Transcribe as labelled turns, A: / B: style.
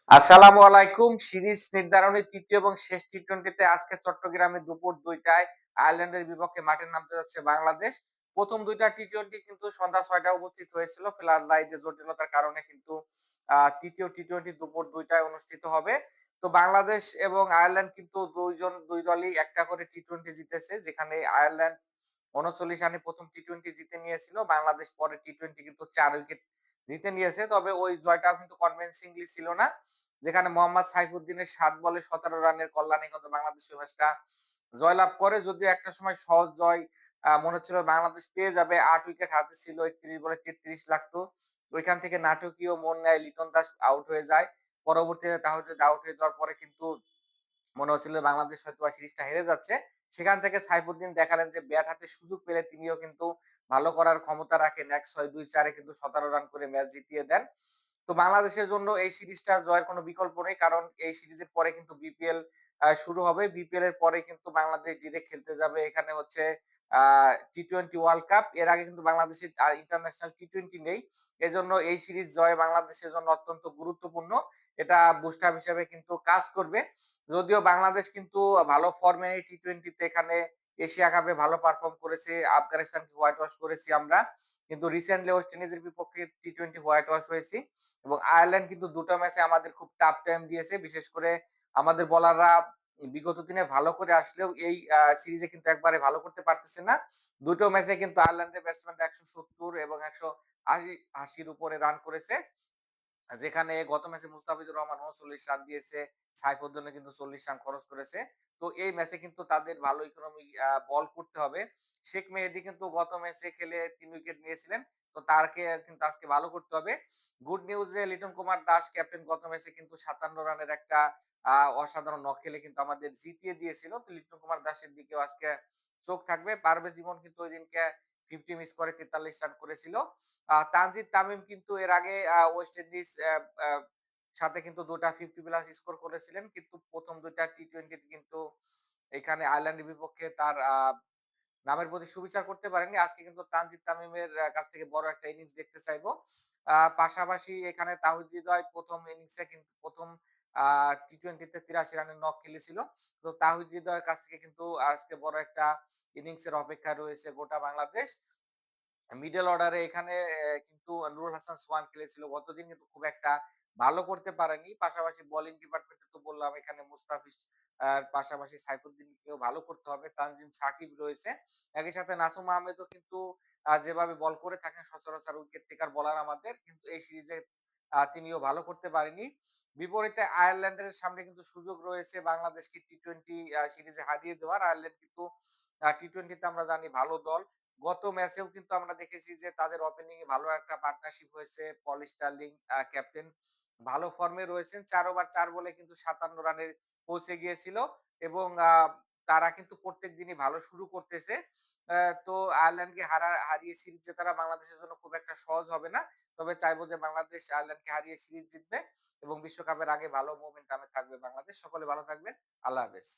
A: আসসালামু আলাইকুম। সিরিজ নির্ধারণী ৩য় এবং শেষ টি-টোয়েন্টিতে আজকে চট্টগ্রামে দুপুর ২ টায় আয়ারল্যান্ডের বিপক্ষে মাঠে নামতে যাচ্ছে বাংলাদেশ। ১ম ২ টা টি-টোয়েন্টি কিন্তু সন্ধ্যা ৬ টায় উপস্থিত হয়েছিল। ফ্লাড লাইটের জটিলতার কারণে কিন্তু ৩য় টি-টোয়েন্টি দুপুর ২ টায় অনুষ্ঠিত হবে। তো বাংলাদেশ এবং আয়ারল্যান্ড কিন্তু ২ দলই একটা করে টি-টোয়েন্টি জিতেছে। যেখানে আয়ারল্যান্ড ৩৯ রানে ১ম টি-টোয়েন্টি জিতে নিয়েছিল। বাংলাদেশ পরে টি-টোয়েন্টি কিন্তু ৪ উইকেট জিতে নিয়েছে। তবে ওই জয়টাও কিন্তু কনভিনসিংলি ছিল না। যেখানে মোহাম্মদ সাইফুদ্দিনের ৭ বলে ১৭ রানের কল্যাণে কিন্তু বাংলাদেশ ওই ম্যাচটা জয়লাভ করে। যদিও একটা সময় সহজ জয় মনে হচ্ছিল বাংলাদেশ পেয়ে যাবে। ৮ উইকেট হাতে ছিল। ৩১ বলে ৩৩ লাগতো। ওইখান থেকে নাটকীয় মোড় নেয় লিটন দাস আউট হয়ে যায়। পরবর্তীতে তাহিদ আউট হয়ে যাওয়ার পরে কিন্তু মনে হচ্ছিল বাংলাদেশ হয়তোবা সিরিজটা হেরে যাচ্ছে। সেখান থেকে সাইফুদ্দিন দেখালেন যে ব্যাট হাতে সুযোগ পেলে তিনিও কিন্তু ভালো করার ক্ষমতা রাখেন। ১-৬-২-৪ এ কিন্তু ১৭ রান করে ম্যাচ জিতিয়ে দেন। তো বাংলাদেশের জন্য এই সিরিজটা জয়ের কোনো বিকল্প নেই। কারণ এই সিরিজের পরে কিন্তু বিপিএল শুরু হবে। বিপিএল এর পরে কিন্তু বাংলাদেশ ডিরেক্ট খেলতে যাবে। এখানে হচ্ছে আ টি-টোয়েন্টি ওয়ার্ল্ড কাপ। এর আগে কিন্তু বাংলাদেশের আর ইন্টারন্যাশনাল টি-টোয়েন্টি নেই। এজন্য এই সিরিজ জয় বাংলাদেশের জন্য অত্যন্ত গুরুত্বপূর্ণ। এটা বুস্ট আপ হিসেবে কিন্তু কাজ করবে। যদিও বাংলাদেশ কিন্তু ভালো ফর্মে নেই টি-টোয়েন্টিতে এখানে এশিয়া কাপে ভালো পারফর্ম করেছে। আফগানিস্তানকে হোয়াইট ওয়াশ করেছি আমরা। কিন্তু রিসেন্টলি ওয়েস্ট ইন্ডিজের বিপক্ষে টি-টোয়েন্টি হোয়াইট ওয়াশ হয়েছি। এবং আয়ারল্যান্ড কিন্তু ২ টা ম্যাচে আমাদের খুব টাফ টাইম দিয়েছে। বিশেষ করে আমাদের বোলাররা বিগত দিনে ভালো করে আসলেও এই সিরিজে কিন্তু একবারে ভালো করতে পারতেছে না। ২ টো ম্যাচে কিন্তু আয়ারল্যান্ডের ব্যাটসম্যানরা ১৭০ এবং ১৮০ র উপরে রান করেছে। যেখানে গত ম্যাচে মুস্তাফিজুর রহমান ৩৯ রান দিয়েছে। সাইফুদ্দিনও কিন্তু ৪০ রান খরচ করেছে। তো এই ম্যাচে কিন্তু তাদের ভালো ইকোনমি বল করতে হবে। শেখ মেহেদী কিন্তু গত ম্যাচে খেলে ৩ উইকেট নিয়েছিলেন। তো তাকে কিন্তু আজকে ভালো করতে হবে। গুড নিউজ যে লিটন কুমার দাস ক্যাপ্টেন গত ম্যাচে কিন্তু ৫৭ রানের একটা অসাধারণ নক খেলে কিন্তু আমাদের জিতিয়ে দিয়েছিল। তো লিটন কুমার দাসের দিকেও আজকে চোখ থাকবে। পারভেজ ইমন কিন্তু ঐদিনকে ৫০ মিস করে ৪৩ রান করেছিল। তানজিদ তামিম কিন্তু এর আগে ওয়েস্ট ইন্ডিজ সাথে কিন্তু ২ টা ৫০ প্লাস স্কোর করেছিলেন। কিন্তু ১ম ২ টা টি-টোয়েন্টি তে কিন্তু এখানে আয়ারল্যান্ডের বিপক্ষে তার নামের প্রতি সুবিচার করতে পারেননি। আজকে কিন্তু তানজিদ তামিমের কাছ থেকে বড় একটা ইনিংস দেখতে চাইবো। পাশাপাশি এখানে তাহিদ হৃদয় ১ম ইনিংসে কিন্তু ১ম আ টি-টোয়েন্টি তে ৮৩ রানের নক খেলেছিল। তো তাহিদ হৃদয়ের কাছ থেকে কিন্তু আজকে বড় একটা ইনিংসের অপেক্ষায় রয়েছে গোটা বাংলাদেশ। মিডল অর্ডারে এখানে কিন্তু নুরুল হাসান সোহান খেলেছিল। গতদিন কিন্তু খুব একটা ভালো করতে পারেনি। পাশাপাশি বোলিং ডিপার্টমেন্টে তো বললাম এখানে মুস্তাফিজ পাশাপাশি সাইফুদ্দিনকেও ভালো করতে হবে। তানজিম সাকিব রয়েছে। একই সাথে নাসুম আহমেদও কিন্তু যেভাবে বল করে থাকেন সচরাচর উইকেট টেকার বোলার আমাদের। কিন্তু এই সিরিজে তিনিও ভালো করতে পারেনি। বিপরীতে আয়ারল্যান্ডের সামনে কিন্তু সুযোগ রয়েছে বাংলাদেশকে টি-টোয়েন্টি সিরিজে হারিয়ে দেওয়ার। আয়ারল্যান্ড কিন্তু টি-টোয়েন্টি তে আমরা জানি ভালো দল। গত ম্যাচেও কিন্তু আমরা দেখেছি যে তাদের ওপেনিং এ ভালো একটা পার্টনারশিপ হয়েছে। পল স্টার্লিং ক্যাপ্টেন ভালো ফর্মে রয়েছেন। ৪ ওভার ৪ বলে কিন্তু ৫৭ রানে পৌঁছে গিয়েছিল এবং তারা কিন্তু প্রত্যেক দিনই ভালো শুরু করতেছে। তো আয়ারল্যান্ডকে হারিয়ে সিরিজ জেতাটা বাংলাদেশের জন্য খুব একটা সহজ হবে না। তবে চাইবো যে বাংলাদেশ আয়ারল্যান্ডকে হারিয়ে সিরিজ জিতবে এবং বিশ্বকাপের আগে ভালো মোমেন্টামে থাকবে বাংলাদেশ। সকলে ভালো থাকবেন। আল্লাহ হাফেজ।